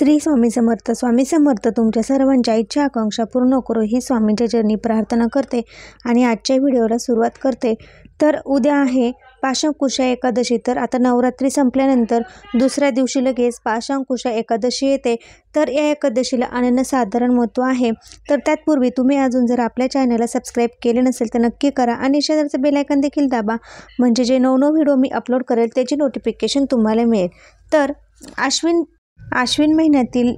श्री स्वामी समर्थ. स्वामी समर्थ तुमच्या सर्वांच्या इच्छा आकांक्षा पूर्ण करो ही स्वामींच्या चरणी प्रार्थना करते आणि आजच्या व्हिडिओला सुरुवात करते. तर उद्या आहे पाशांकुशा एकादशी. तर आता नवरात्री संपल्यानंतर दुसऱ्या दिवशी लगेच पाशांकुशा एकादशी येते. तर या एकादशीला अनन्यसाधारण महत्त्व आहे. तर त्यापूर्वी तुम्ही अजून जर आपल्या चॅनलला सबस्क्राईब केले नसेल तर नक्की करा आणि शेजारचं बेल आयकॉन देखील दाबा, म्हणजे जे नवनवीन व्हिडिओ मी अपलोड करेल त्याची नोटिफिकेशन तुम्हाला मिळेल. तर आश्विन महिन्यातील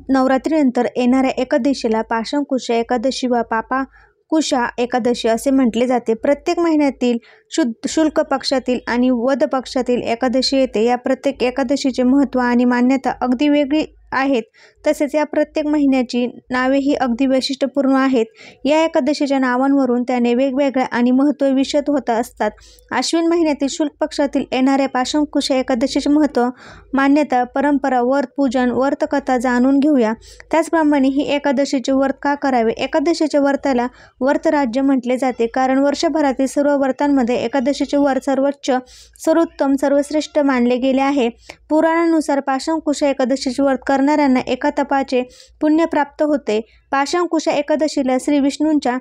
नवरात्रीनंतर येणाऱ्या एकादशीला पाशांकुशा एकादशी वा पापाकुशा एकादशी असे म्हटले जाते. प्रत्येक महिन्यातील शुक्ल पक्षातील आणि वद पक्षातील एकादशी येते. या प्रत्येक एकादशीचे महत्त्व आणि मान्यता अगदी वेगळी आहेत. तसेच या प्रत्येक महिन्याची नावेही अगदी वैशिष्ट्यपूर्ण आहेत. या एकादशीच्या नावांवरून त्याने वेगवेगळ्या आणि महत्त्व विशद होत असतात. आश्विन महिन्यातील शुक्ल पक्षातील येणाऱ्या पाशांकुशा एकादशीचे महत्त्व, मान्यता, परंपरा, व्रत, पूजन, व्रतकथा जाणून घेऊया. त्याचप्रमाणे ही एकादशीचे व्रत का करावे? एकादशीच्या व्रताला व्रतराज्य म्हटले जाते, कारण वर्षभरातील सर्व व्रतांमध्ये एकादशीचे व्रत सर्वोच्च, सर्वोत्तम, सर्वश्रेष्ठ मानले गेले आहे. पुराणानुसार पाशांकुशा एकादशीचे व्रत करणाऱ्यांना एका तपाचे पुण्य प्राप्त होते. पाशांकुशा एकादशीला श्री विष्णूंच्या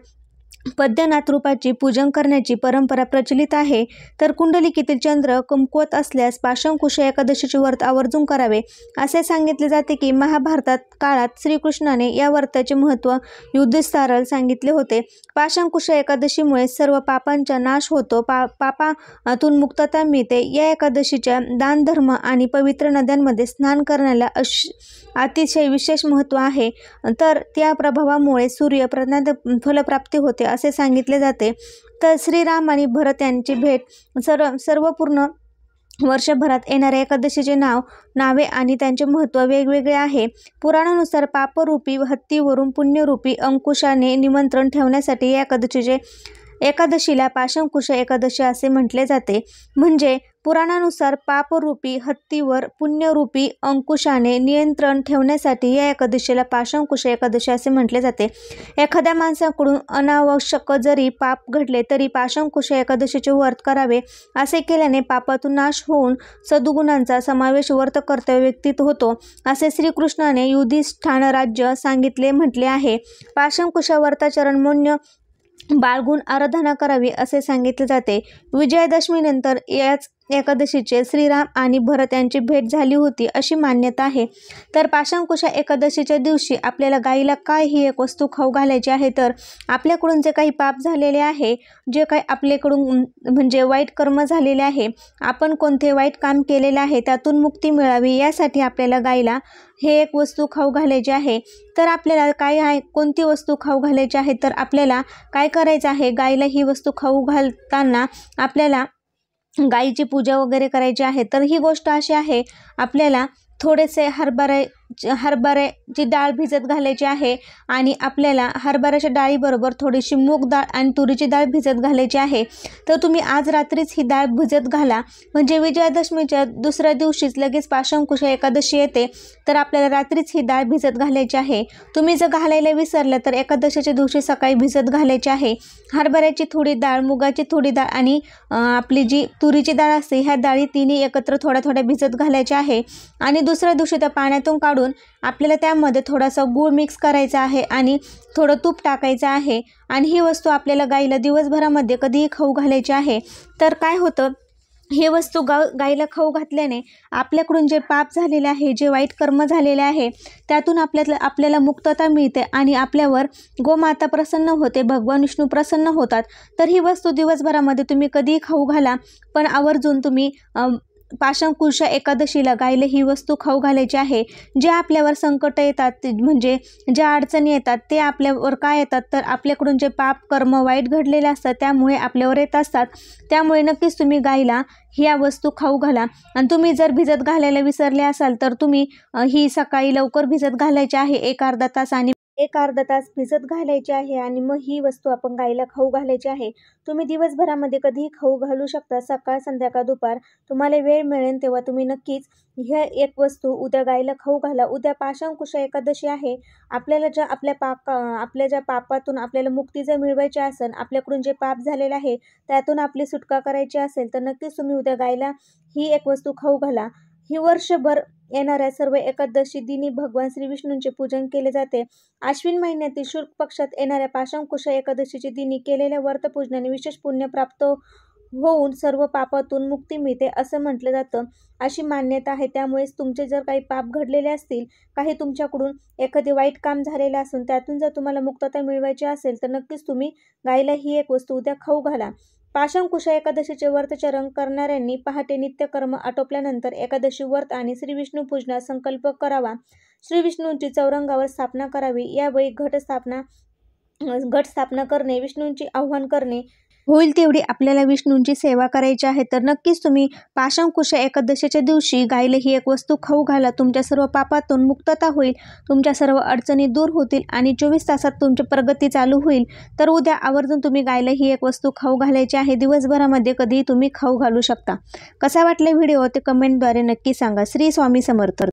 पद्मनाथ रूपाची पूजन करण्याची परंपरा प्रचलित आहे. तर कुंडलिकेतील चंद्र कमकुवत असल्यास पाशांकुशा एकादशीचे व्रत आवर्जून करावे असे सांगितले जाते की महाभारतात काळात श्रीकृष्णाने या व्रताचे महत्त्व युधिष्ठिराला सांगितले होते. पाशांकुशा एकादशीमुळे सर्व पापांचा नाश होतो, पापातून मुक्तता मिळते. या एकादशीच्या दान, धर्म आणि पवित्र नद्यांमध्ये स्नान करण्याला अतिशय विशेष महत्त्व आहे. तर त्या प्रभावामुळे सूर्य फलप्राप्ती होते असे सांगितले जाते. तर श्रीराम आणि भरत यांची भेट सर्व पूर्ण वर्षभरात येणाऱ्या एकादशीचे नावे आणि त्यांचे महत्त्व वेगवेगळे आहे. पुराणानुसार पापरूपी हत्तीवरून पुण्यरूपी अंकुशाने निमंत्रण ठेवण्यासाठी या एकादशीला पाशांकुशा एकादशी असे म्हटले जाते. म्हणजे पुराणानुसार पापरूपी हत्तीवर पुण्यरूपी अंकुशाने नियंत्रण ठेवण्यासाठी या एकादशीला पाशांकुशा एकादशी असे म्हटले जाते. एखाद्या माणसाकडून अनावश्यक जरी पाप घडले तरी पाशांकुशा एकादशीचे व्रत करावे. असे केल्याने पापातून नाश होऊन सद्गुणांचा समावेश व्रत कर्तव्य व्यक्तीत होतो असे श्रीकृष्णाने युधिष्ठिराला राज्य सांगितले म्हटले आहे. पाशांकुशा व्रताचरण मौन्य बाळगून आराधना करावी असे सांगितले जाते. विजयादशमीनंतर याच एकादशीचे श्रीराम आणि भरत यांची भेट झाली होती अशी मान्यता आहे. तर पाशांकुशा एकादशीच्या दिवशी आपल्याला गाईला काय ही एक वस्तू खाऊ घालायची आहे. तर आपल्याकडून जे काही पाप झालेले आहे, जे काही आपल्याकडून म्हणजे वाईट कर्म झालेले आहे, आपण कोणते वाईट काम केलेले आहे त्यातून मुक्ती मिळावी यासाठी आपल्याला गाईला हे एक वस्तू खाऊ घालायची आहे. तर आपल्याला काय आहे, कोणती वस्तू खाऊ घालायची आहे? तर आपल्याला काय करायचं आहे, गाईला ही वस्तू खाऊ घालताना आपल्याला गाईची पूजा वगैरे करायची आहे. तर ही गोष्ट अशी आहे, आपल्याला थोडेसे हरभऱ्याची डाळ भिजत घालायची आहे आणि आपल्याला हरभऱ्याच्या डाळीबरोबर थोडीशी मूग डाळ आणि तुरीची डाळ भिजत घालायची आहे. तर तुम्ही आज रात्रीच ही डाळ भिजत घाला, म्हणजे विजयादशमीच्या दुसऱ्या दिवशीच लगेच पाशांकुशा एकादशी येते. तर आपल्याला रात्रीच ही डाळ भिजत घालायची आहे. तुम्ही जर घालायला विसरलं तर एकादशीच्या दिवशी सकाळी भिजत घालायची आहे. हरभऱ्याची थोडी डाळ, मुगाची थोडी डाळ आणि आपली जी तुरीची डाळ असते, ह्या डाळी तिन्ही एकत्र थोड्या थोड्या भिजत घालायच्या आहे. आणि दुसऱ्या दिवशी त्या पाण्यातून काढून आपल्याला त्यामध्ये थोडासा गूळ मिक्स करायचा आहे आणि थोडं तूप टाकायचं आहे आणि ही वस्तू आपल्याला गाईला दिवसभरामध्ये कधीही खाऊ घालायची आहे. तर काय होतं, हे वस्तू गाईला खाऊ घातल्याने आपल्याकडून जे पाप झालेले आहे, जे वाईट कर्म झालेले आहे त्यातून आपल्याला मुक्तता मिळते आणि आपल्यावर गोमाता प्रसन्न होते, भगवान विष्णू प्रसन्न होतात. तर ही वस्तू दिवसभरामध्ये तुम्ही कधीही खाऊ घाला, पण आवर्जून तुम्ही पाशांकुशा एकादशीला गाईला ही वस्तू खाऊ घालायची आहे. जे आपल्यावर संकट येतात, म्हणजे ज्या अडचणी येतात ते आपल्यावर काय येतात, तर आपल्याकडून जे पाप कर्म वाईट घडलेले असतात त्यामुळे आपल्यावर येत असतात. त्यामुळे नक्कीच तुम्ही गाईला ह्या वस्तू खाऊ घाला. आणि तुम्ही जर भिजत घालायला विसरले असाल तर तुम्ही ही सकाळी लवकर भिजत घालायची आहे, एक अर्धा तास भिजत घालायची आहे आणि मग ही वस्तू आपण गाईला खाऊ घालायची आहे. तुम्ही दिवसभरामध्ये कधीही खाऊ घालू शकता, सकाळ, संध्याकाळ, दुपार, तुम्हाला वेळ मिळेल तेव्हा तुम्ही नक्कीच ह्या एक वस्तू उद्या गाईला खाऊ घाला. उद्या पाशांकुशा एकादशी आहे. आपल्याला आपल्या ज्या पापातून आपल्याला मुक्ती जर मिळवायची असेल, आपल्याकडून जे पाप झालेले आहे त्यातून आपली सुटका करायची असेल तर नक्कीच तुम्ही उद्या गाईला ही एक वस्तू खाऊ घाला. ही वर्षभर येणाऱ्या सर्व एकादशी दिनी भगवान श्री विष्णूंचे पूजन केले जाते. आश्विन महिन्यातील शुक्ल पक्षात येणाऱ्या पाशांकुश एकादशीच्या दिनी केलेल्या व्रतपूजनाने विशेष पुण्य प्राप्त होऊन सर्व पापातून मुक्ती मिळते असं म्हटलं जातं. अशी मान्यता आहे. त्यामुळेच तुमचे जर काही पाप घडलेले असतील, काही तुमच्याकडून एखादे वाईट काम झालेलं असून त्यातून जर तुम्हाला मुक्तता मिळवायची असेल तर नक्कीच तुम्ही गायीला ही एक वस्तू उद्या खाऊ घाला. पाशांकुश एकादशीचे व्रतचरण करणाऱ्यांनी पहाटे नित्यकर्म आटोपल्यानंतर एकादशी व्रत आणि श्री विष्णू पूजनास संकल्प करावा. श्री विष्णूंची चौरंगावर स्थापना करावी. यावेळी घट स्थापना करणे, विष्णूंची आवाहन करणे, होईल तेवढी आपल्याला विष्णूंची सेवा करायची आहे. तर नक्कीच तुम्ही पाशांकुश एकादशीच्या दिवशी गायीला ही एक वस्तू खाऊ घाला. तुमच्या सर्व पापातून मुक्तता होईल, तुमच्या सर्व अडचणी दूर होतील आणि 24 तासात तुमची प्रगती चालू होईल. तर उद्या आवर्जून तुम्ही गायीला ही एक वस्तू खाऊ घालायची आहे. दिवसभरामध्ये कधीही तुम्ही खाऊ घालू शकता. कसा वाटला व्हिडिओ ते कमेंटद्वारे नक्की सांगा. श्री स्वामी समर्थ.